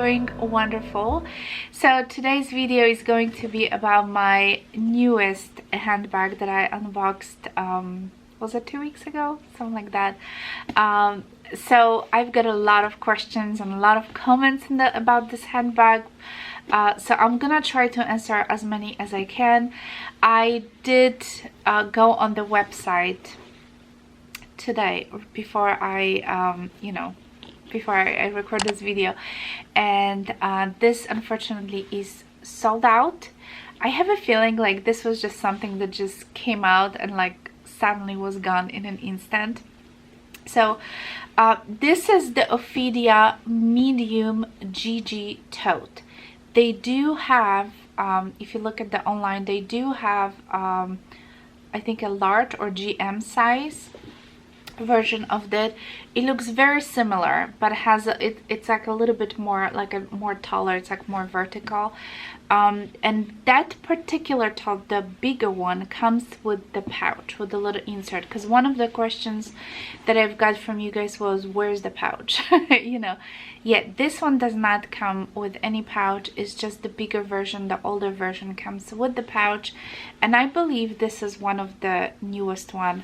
doing wonderful. So today's video is going to be about my newest handbag that I unboxed, was it 2 weeks ago? Something like that. So I've got a lot of questions and a lot of comments about this handbag. So I'm gonna try to answer as many as I can. I did go on the website today before I before I record this video, and this unfortunately is sold out. I have a feeling like this was just something that just came out and like suddenly was gone in an instant. So this is the Ophidia medium GG tote. They do have, if you look at the online, they do have I think a large or GM size version of that. It looks very similar, but has it's like a little bit more like a more taller, it's like more vertical, and that particular top, the bigger one, comes with the pouch, with the little insert, because one of the questions that I've got from you guys was, where's the pouch? Yeah, this one does not come with any pouch. It's just the bigger version. The older version comes with the pouch, and I believe this is one of the newest one.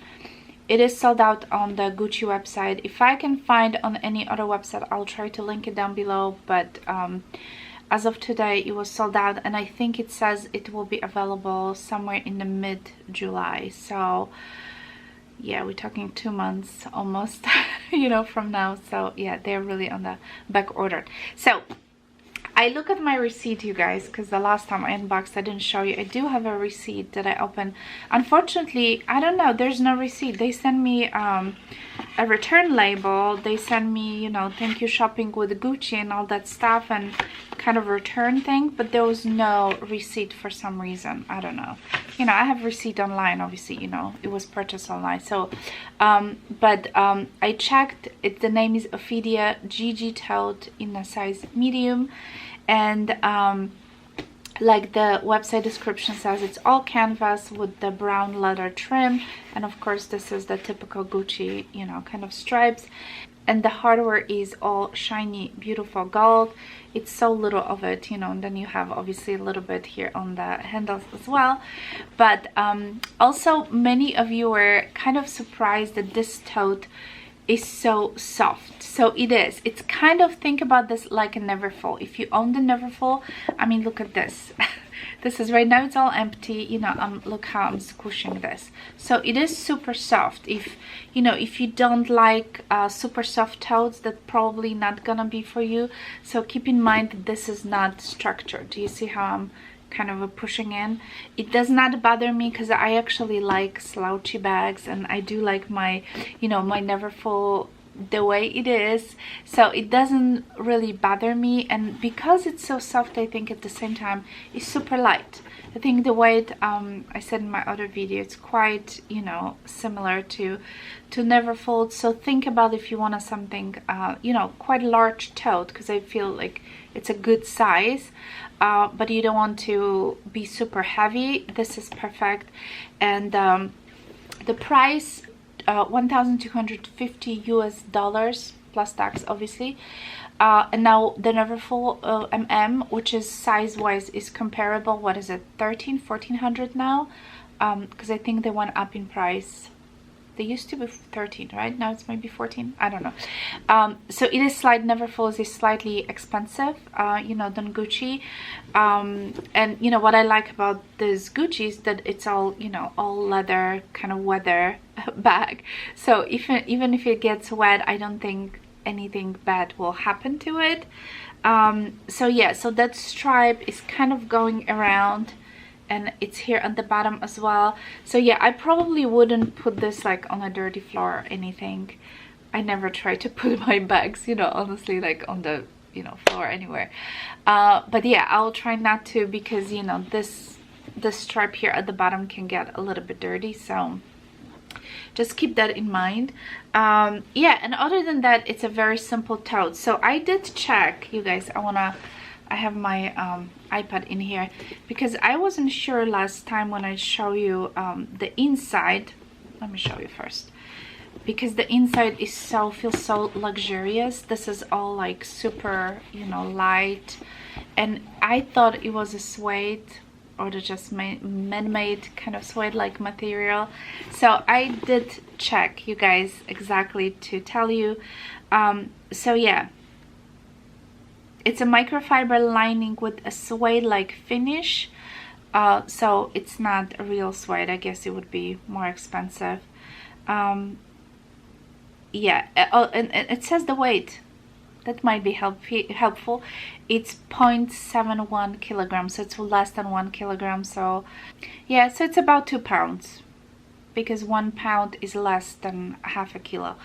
It is sold out on the Gucci website. If I can find on any other website, I'll try to link it down below, but as of today it was sold out, and I think it says it will be available somewhere in the mid-July. So yeah, we're talking 2 months almost from now. So yeah, they're really on the back order. So I look at my receipt, you guys, because the last time I unboxed I didn't show you. I do have a receipt that I opened. Unfortunately, I don't know, there's no receipt. They send me a return label. They send me, thank you shopping with Gucci and all that stuff, and kind of return thing, but there was no receipt for some reason. I don't know. I have receipt online, obviously, it was purchased online. So I checked it. The name is Ophidia GG Tote in a size medium, and like the website description says, it's all canvas with the brown leather trim, and of course this is the typical Gucci kind of stripes, and the hardware is all shiny, beautiful gold. It's so little of it, and then you have obviously a little bit here on the handles as well. But also many of you were kind of surprised that this tote is so soft. So it is. It's kind of, think about this like a Neverfull. If you own the Neverfull, I mean, look at this. This is, right now it's all empty, look how I'm squishing this. So it is super soft. If you don't like super soft totes, that's probably not gonna be for you. So keep in mind that this is not structured. Do you see how I'm kind of pushing in? It does not bother me because I actually like slouchy bags, and I do like my my Neverfull the way it is, so it doesn't really bother me. And because it's so soft, I think at the same time it's super light. I think the weight, I said in my other video, it's quite similar to Neverfull. So think about if you want something quite large tote, because I feel like it's a good size, but you don't want to be super heavy. This is perfect. And the price, $1,250 US plus tax, obviously. And now the Neverfull which is size wise is comparable. What is it, 1,400 now? Because I think they went up in price. They used to be 13, right? Now it's maybe 14. I don't know. So it is Neverfull is slightly expensive, than Gucci. And what I like about this Gucci is that it's all, all leather, kind of weather bag. So even if it gets wet, I don't think anything bad will happen to it. So yeah, so that stripe is kind of going around, and it's here at the bottom as well. So yeah, I probably wouldn't put this like on a dirty floor or anything. I never try to put my bags, honestly, like on the floor anywhere. But yeah, I'll try not to, because this stripe here at the bottom can get a little bit dirty. So just keep that in mind. Yeah, and other than that, it's a very simple tote. So I did check, you guys, I have my iPad in here because I wasn't sure last time when I show you the inside. let me show you first, because the inside is feels so luxurious. This is all like super, you know, light, and I thought it was a suede or the just man-made kind of suede like material. So I did check, you guys, exactly to tell you. So yeah, it's a microfiber lining with a suede like finish. So it's not a real suede. I guess it would be more expensive. Yeah, oh, and it says the weight. That might be helpful. It's 0.71 kilograms, so it's less than 1 kilogram. So yeah, so it's about 2 pounds, because 1 pound is less than half a kilo.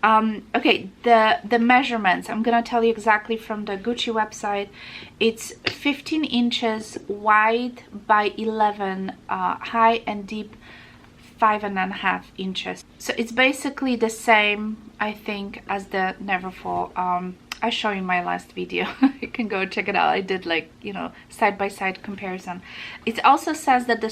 Okay, the measurements, I'm gonna tell you exactly from the Gucci website. It's 15 inches wide by 11 high, and deep 5.5 inches. So it's basically the same, I think, as the Neverfull. I show you my last video. You can go check it out. I did, like, you know, side-by-side comparison. It also says that the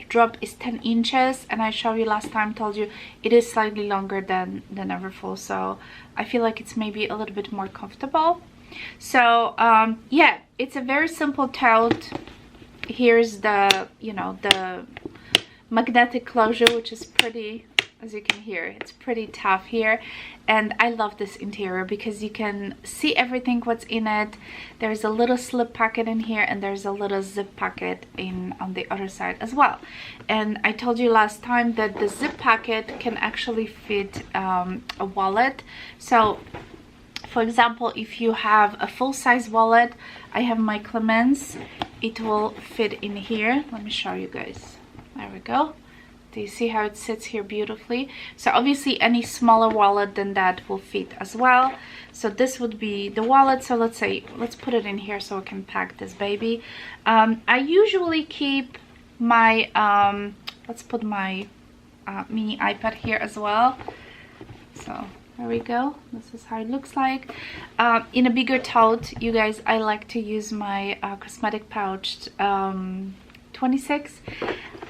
drop is 10 inches, and I showed you last time, told you it is slightly longer than the Neverfull, so I feel like it's maybe a little bit more comfortable. So yeah, it's a very simple tote. Here's the, you know, the magnetic closure, which is pretty, as you can hear, it's pretty tough here. And I love this interior because you can see everything what's in it. There's a little slip pocket in here, and there's a little zip pocket on the other side as well. And I told you last time that the zip pocket can actually fit a wallet. So for example, if you have a full-size wallet, I have my Clemens, it will fit in here. Let me show you guys. There we go. Do you see how it sits here beautifully? So obviously any smaller wallet than that will fit as well. So this would be the wallet. So let's put it in here so I can pack this baby. I usually keep my, let's put my mini iPad here as well. So there we go. This is how it looks like. In a bigger tote, you guys, I like to use my cosmetic pouch 26.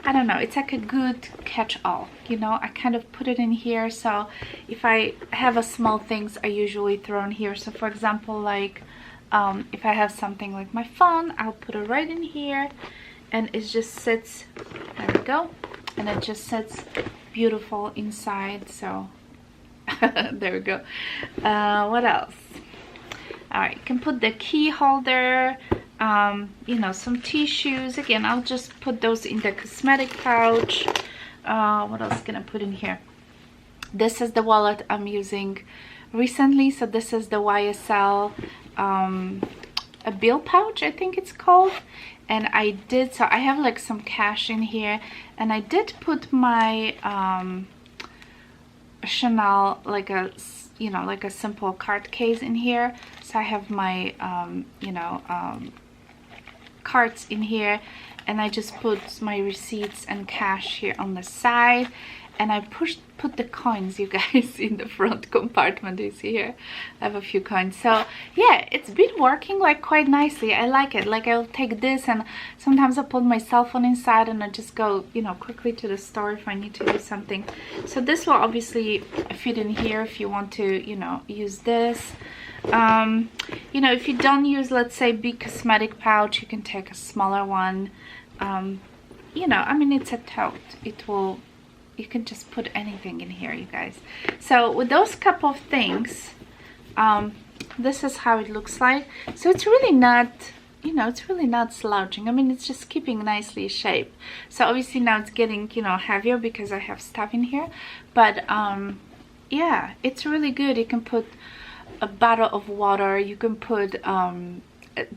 I don't know, it's like a good catch-all, you know. I kind of put it in here, so if I have a small things, I usually throw in here. So for example, like if I have something like my phone, I'll put it right in here, and it just sits, there we go, and it just sits beautiful inside. So there we go. What else? All right, you can put the key holder, you know, some tissues. Again, I'll just put those in the cosmetic pouch. What else can I put in here? This is the wallet I'm using recently. So this is the YSL a bill pouch, I think it's called. And I have like some cash in here, and I did put my Chanel, like a, you know, like a simple card case in here. So I have my you know, cards in here, and I just put my receipts and cash here on the side, and I put the coins, you guys, in the front compartment. You see here I have a few coins. So yeah, it's been working like quite nicely. I like it. Like, I'll take this, and sometimes I put my cell phone inside, and I just go, you know, quickly to the store if I need to do something. So this will obviously fit in here if you want to, you know, use this. You know, if you don't use, let's say, big cosmetic pouch, you can take a smaller one. You know, I mean, it's a tote. It will, you can just put anything in here, you guys. So with those couple of things, this is how it looks like. So it's really not, you know, it's really not slouching. I mean, it's just keeping nicely shaped. So obviously now it's getting, you know, heavier because I have stuff in here. But yeah, it's really good. You can put a bottle of water, you can put a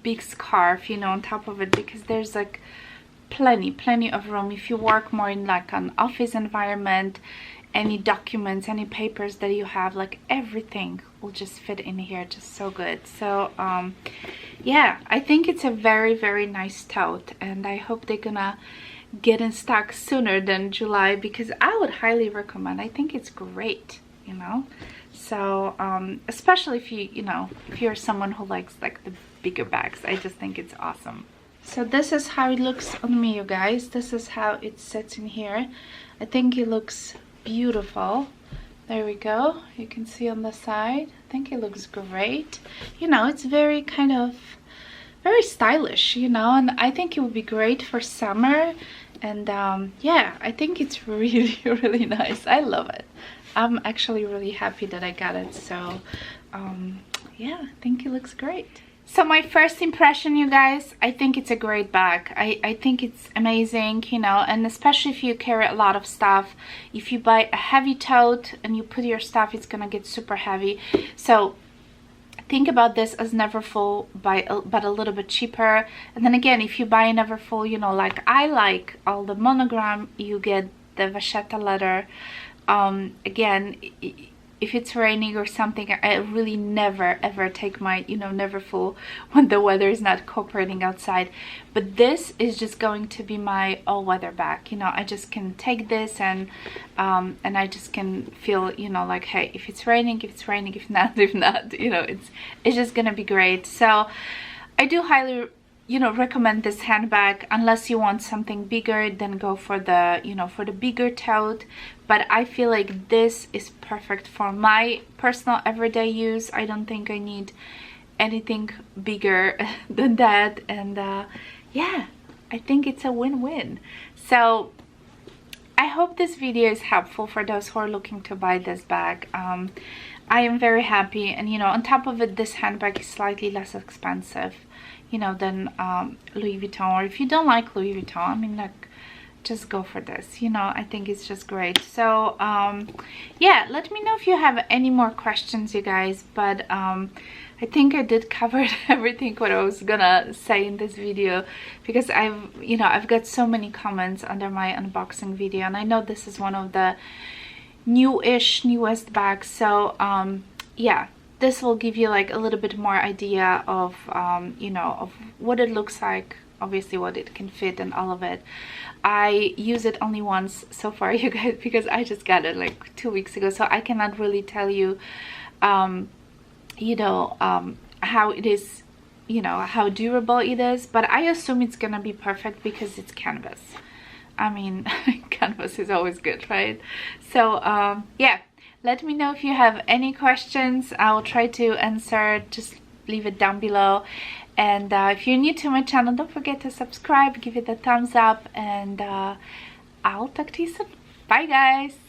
big scarf, you know, on top of it, because there's like plenty of room. If you work more in like an office environment, any documents, any papers that you have, like everything will just fit in here, just so good. So yeah, I think it's a very nice tote, and I hope they're gonna get in stock sooner than July, because I would highly recommend. I think it's great, you know. So especially if you know, if you're someone who likes like the bigger bags, I just think it's awesome. So this is how it looks on me, you guys. This is how it sits in here. I think it looks beautiful. There we go. You can see on the side. I think it looks great. You know, it's very kind of very stylish, you know, and I think it would be great for summer. And yeah, I think it's really, really nice. I love it. I'm actually really happy that I got it. So yeah, I think it looks great. So my first impression, you guys, I think it's a great bag. I think it's amazing, you know, and especially if you carry a lot of stuff. If you buy a heavy tote and you put your stuff, it's gonna get super heavy. So think about this as never full, but a little bit cheaper. And then again, if you buy never full, you know, like I like all the monogram, you get the vachetta leather. Again, if it's raining or something, I really never ever take my, you know, never full when the weather is not cooperating outside. But this is just going to be my all-weather bag. You know, I just can take this and I just can feel, you know, like, hey, if it's raining, if it's raining, if not, you know, it's just gonna be great. So I do highly, you know, recommend this handbag. Unless you want something bigger, then go for the, you know, for the bigger tote. But I feel like this is perfect for my personal everyday use. I don't think I need anything bigger than that. And yeah, I think it's a win-win. So I hope this video is helpful for those who are looking to buy this bag. I am very happy, and you know, on top of it, this handbag is slightly less expensive, you know, than Louis Vuitton. Or if you don't like Louis Vuitton, I mean, like, just go for this, you know. I think it's just great. So yeah, let me know if you have any more questions, you guys. But I think I did cover everything what I was gonna say in this video, because I've got so many comments under my unboxing video, and I know this is one of the newest bags. So yeah, this will give you like a little bit more idea of you know, of what it looks like, obviously what it can fit and all of it. I use it only once so far, you guys, because I just got it like 2 weeks ago, so I cannot really tell you you know, how it is, you know, how durable it is, but I assume it's gonna be perfect because it's canvas. I mean, canvas is always good, right? So yeah, let me know if you have any questions. I'll try to answer. Just leave it down below. And if you're new to my channel, don't forget to subscribe, give it a thumbs up, and I'll talk to you soon. Bye, guys.